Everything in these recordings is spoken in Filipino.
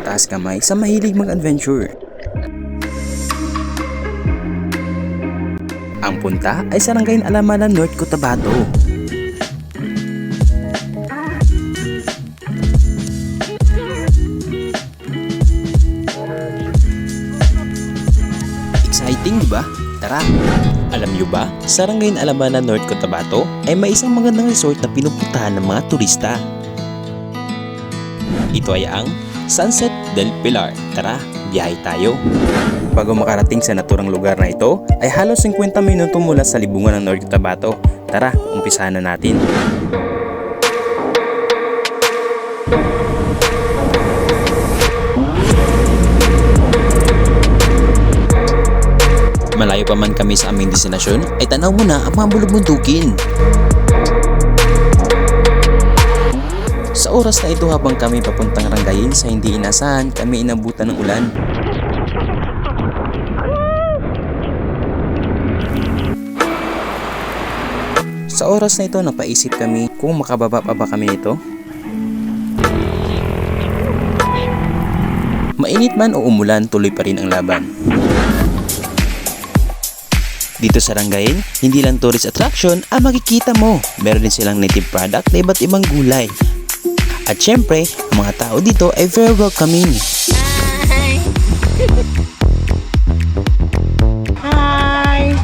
mataas kamay sa mahilig mag-adventure. Ang punta ay Sarangay Alamanan, North Cotabato. Exciting, di ba? Tara! Alam nyo ba, Sarangay Alamanan, North Cotabato ay may isang magandang resort na pinupuntahan ng mga turista. Ito ay ang Sunset del Pilar. Tara, biyahe tayo! Bago makarating sa naturang lugar na ito, ay halos 50 minuto mula sa libungan ng North Cotabato. Tara, umpisahan na natin! Malayo pa man kami sa aming destinasyon, ay tanaw mo na ang mga bulubundukin. Sa oras na ito habang kami papuntang Rangayin sa hindi inasahan, kami inabutan ng ulan. Sa oras na ito, napaisip kami kung makababa pa ba kami nito. Mainit man o umulan, tuloy pa rin ang laban. Dito sa Rangayin, hindi lang tourist attraction ang makikita mo. Meron din silang native product na iba't ibang gulay. At syempre, ang mga tao dito ay very welcoming. Hi! Hi!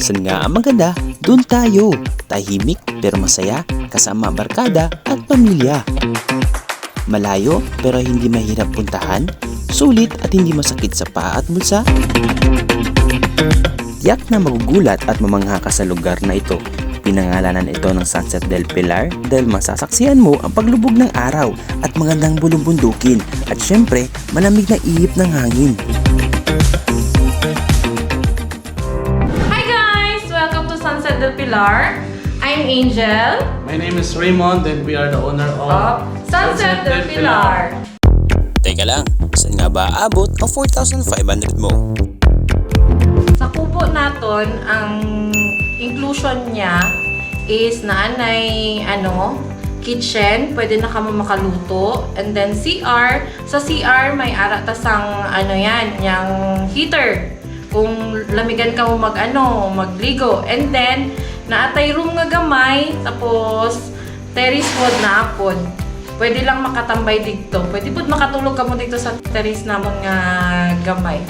Saan nga ang maganda? Doon tayo! Tahimik pero masaya, kasama barkada at pamilya. Malayo pero hindi mahirap puntahan, sulit at hindi masakit sa paa at bulsa. Tiyak na magugulat at mamangha ka sa lugar na ito. Pinangalanan ito ng Sunset del Pilar dahil masasaksihan mo ang paglubog ng araw at magandang bulumbundukin at syempre malamig na ihip ng hangin. Sunset del Pilar. I'm Angel. My name is Raymond and we are the owner of Sunset del Pilar. Teka lang, saan nga ba aabot ang 4,500 mo? Sa kubo naton, ang inclusion niya is naanay kitchen, pwede na kamo makaluto, and then CR. Sa CR may ara tasang yang heater. Kung lamigan ka mo magligo. And then, naatay room nga gamay, tapos terrace wood na apod. Pwede lang makatambay dito. Pwede po makatulog ka mo dito sa terrace namon nga gamay.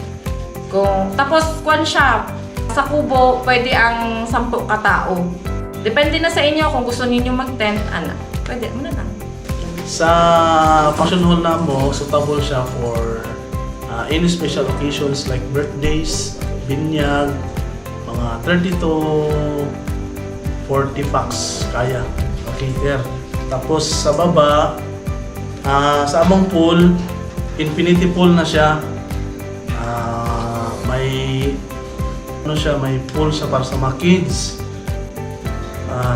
Tapos, kwan siya, sa kubo, pwede ang 10 katao. Depende na sa inyo kung gusto ninyo mag-tent, pwede mo na lang. Sa function hall na mo, suitable siya for any special occasions like birthdays, binyag, mga 30 to 40 packs kaya cater. Tapos sa baba, sa among pool, infinity pool na siya. May may pool sa para sa mga kids.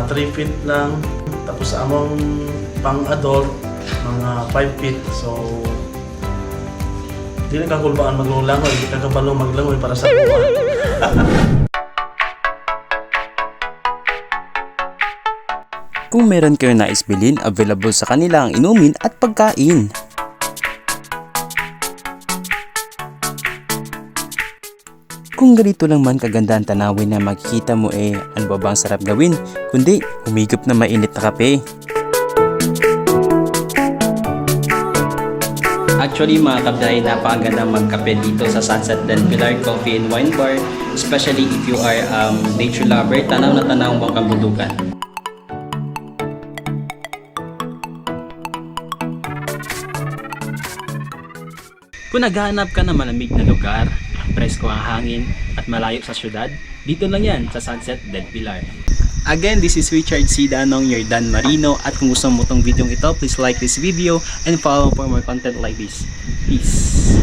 3 feet lang. Tapos sa among pang-adult, mga 5 feet. So hindi na kakulbaan maglangoy, hindi ka kabalo maglangoy para sa buwan. Kung meron kayo nais bilhin, available sa kanila ang inumin at pagkain. Kung ganito lang man kaganda ang tanawin na makikita mo ano ba bang sarap gawin? Kundi humigop na mainit na kape. Actually mga kabday, napakaganda magkape dito sa Sunset del Pilar Coffee and Wine Bar, especially if you are nature lover, tanaw na tanaw ang kabundukan. Kung naghahanap ka ng malamig na lugar, presko ang hangin at malayo sa syudad, dito lang yan sa Sunset del Pilar. Again, this is Richard C. Danong, your Dan Marino, at kung gusto mo tong video ito, please like this video and follow for more content like this. Peace!